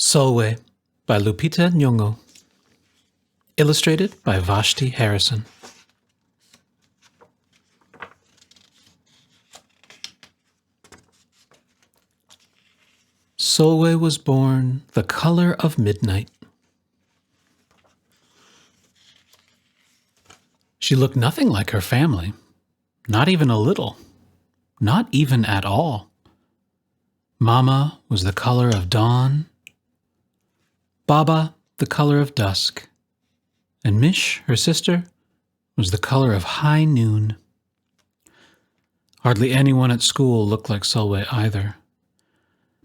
Sulwe by Lupita Nyong'o. Illustrated by Vashti Harrison. Sulwe was born the color of midnight. She looked nothing like her family, not even a little, not even at all. Mama was the color of dawn, Baba the color of dusk, and Mish, her sister, was the color of high noon. Hardly anyone at school looked like Sulwe either.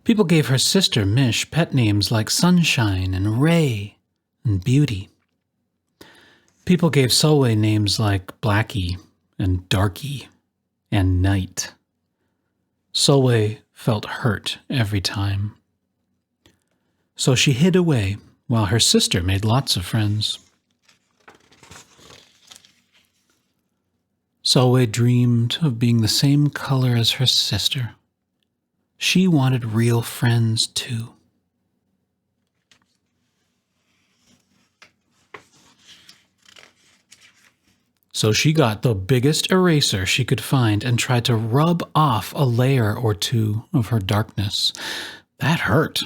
People gave her sister Mish pet names like Sunshine and Ray and Beauty. People gave Sulwe names like Blackie and Darky and Night. Sulwe felt hurt every time. So she hid away while her sister made lots of friends. Sulwe dreamed of being the same color as her sister. She wanted real friends too. So she got the biggest eraser she could find and tried to rub off a layer or two of her darkness. That hurt.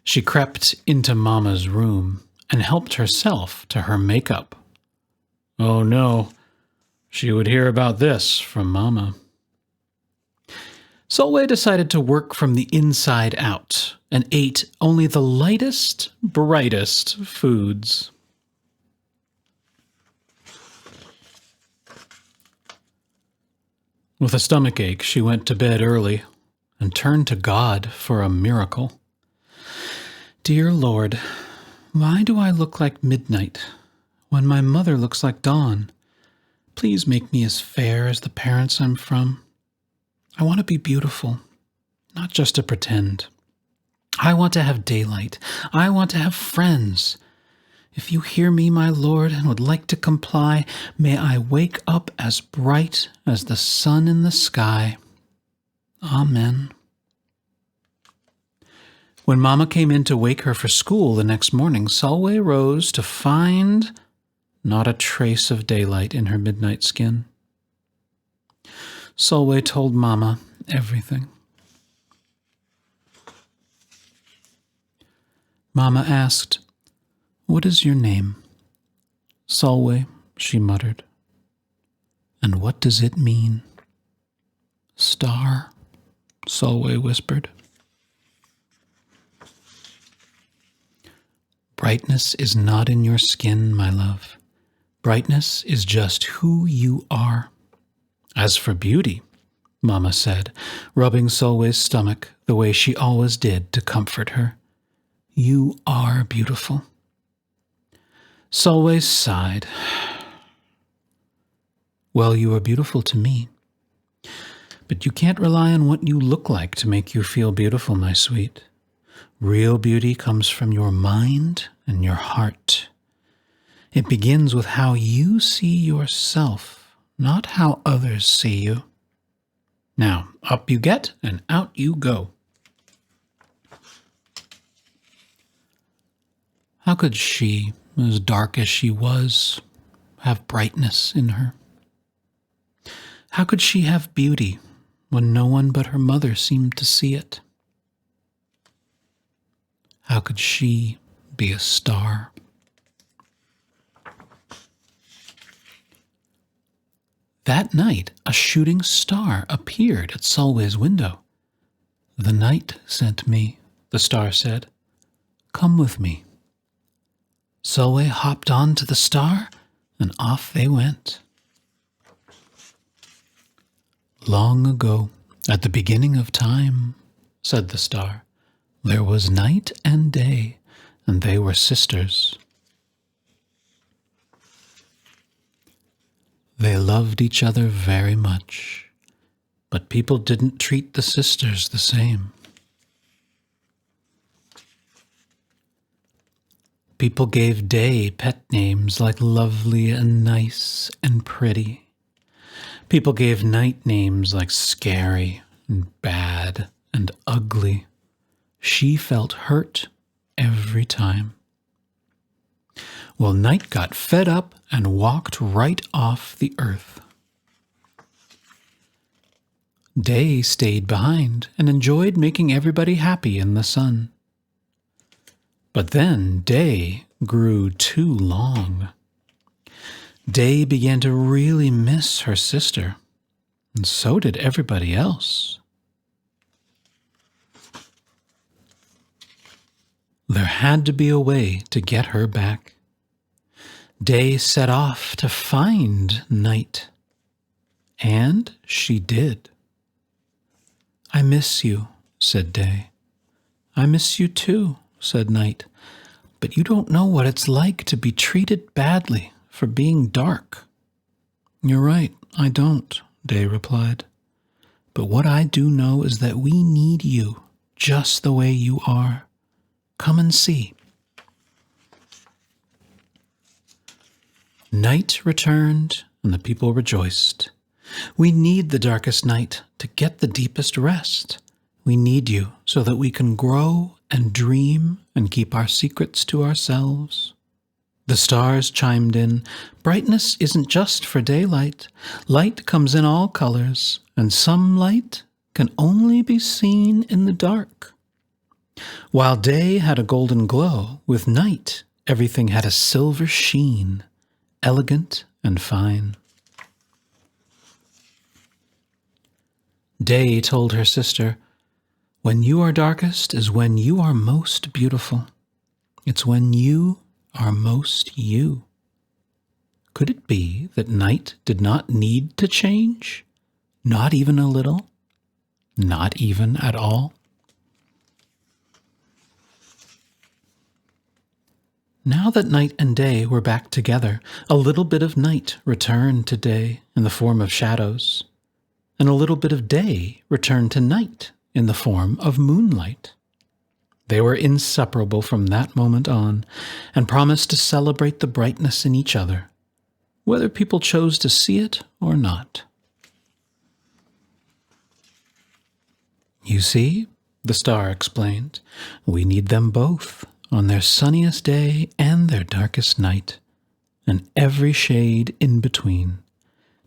She crept into Mama's room and helped herself to her makeup. Oh no, she would hear about this from Mama. Sulwe decided to work from the inside out and ate only the lightest, brightest foods. With a stomachache, she went to bed early and turned to God for a miracle. Dear Lord, why do I look like midnight when my mother looks like dawn? Please make me as fair as the parents I'm from. I want to be beautiful, not just to pretend. I want to have daylight. I want to have friends. If you hear me, my Lord, and would like to comply, may I wake up as bright as the sun in the sky. Amen. When Mama came in to wake her for school the next morning, Sulwe rose to find not a trace of daylight in her midnight skin. Sulwe told Mama everything. Mama asked, "What is your name?" "Sulwe," she muttered. "And what does it mean?" "Star," Sulwe whispered. Brightness is not in your skin, my love. Brightness is just who you are. As for beauty, Mama said, rubbing Sulwe's stomach the way she always did to comfort her, you are beautiful. Sulwe sighed. Well, you are beautiful to me. But you can't rely on what you look like to make you feel beautiful, my sweet. Real beauty comes from your mind and your heart. It begins with how you see yourself, not how others see you. Now, up you get and out you go. How could she, as dark as she was, have brightness in her? How could she have beauty when no one but her mother seemed to see it? How could she be a star? That night, a shooting star appeared at Sulwe's window. "The night sent me," the star said. "Come with me." Sulwe hopped on to the star, and off they went. "Long ago, at the beginning of time," said the star, "there was night and day, and they were sisters. They loved each other very much, but people didn't treat the sisters the same. People gave Day pet names like Lovely and Nice and Pretty. People gave Night names like Scary and Bad and Ugly. she felt hurt every time. Well, Night got fed up and walked right off the earth. Day stayed behind and enjoyed making everybody happy in the sun. But then Day grew too long. Day began to really miss her sister, and so did everybody else. There had to be a way to get her back. Day set off to find Night, and she did. "I miss you," said Day. "I miss you too," said Night, "but you don't know what it's like to be treated badly for being dark." "You're right, I don't," Day replied. "But what I do know is that we need you just the way you are. Come and see." Night returned, and the people rejoiced. "We need the darkest night to get the deepest rest. We need you so that we can grow and dream and keep our secrets to ourselves." The stars chimed in. "Brightness isn't just for daylight. Light comes in all colors, and some light can only be seen in the dark." While day had a golden glow, with night everything had a silver sheen, elegant and fine. Day told her sister, "When you are darkest is when you are most beautiful. It's when you are most you." Could it be that night did not need to change? Not even a little? Not even at all? Now that night and day were back together, a little bit of night returned to day in the form of shadows, and a little bit of day returned to night in the form of moonlight. They were inseparable from that moment on, and promised to celebrate the brightness in each other, whether people chose to see it or not. "You see," the star explained, "we need them both on their sunniest day and their darkest night, and every shade in between.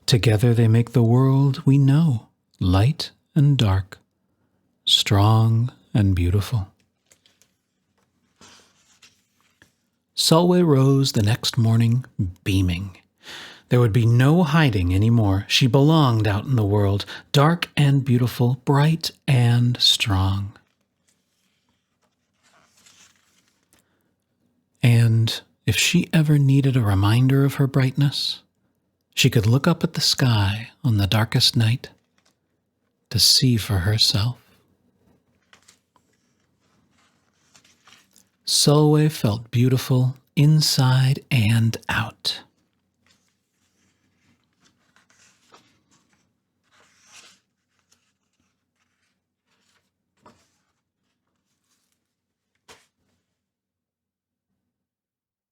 Together they make the world we know, light and dark, strong and beautiful." Sulwe rose the next morning beaming. There would be no hiding any more. She belonged out in the world, dark and beautiful, bright and strong. And if she ever needed a reminder of her brightness, she could look up at the sky on the darkest night to see for herself. Sulwe felt beautiful inside and out.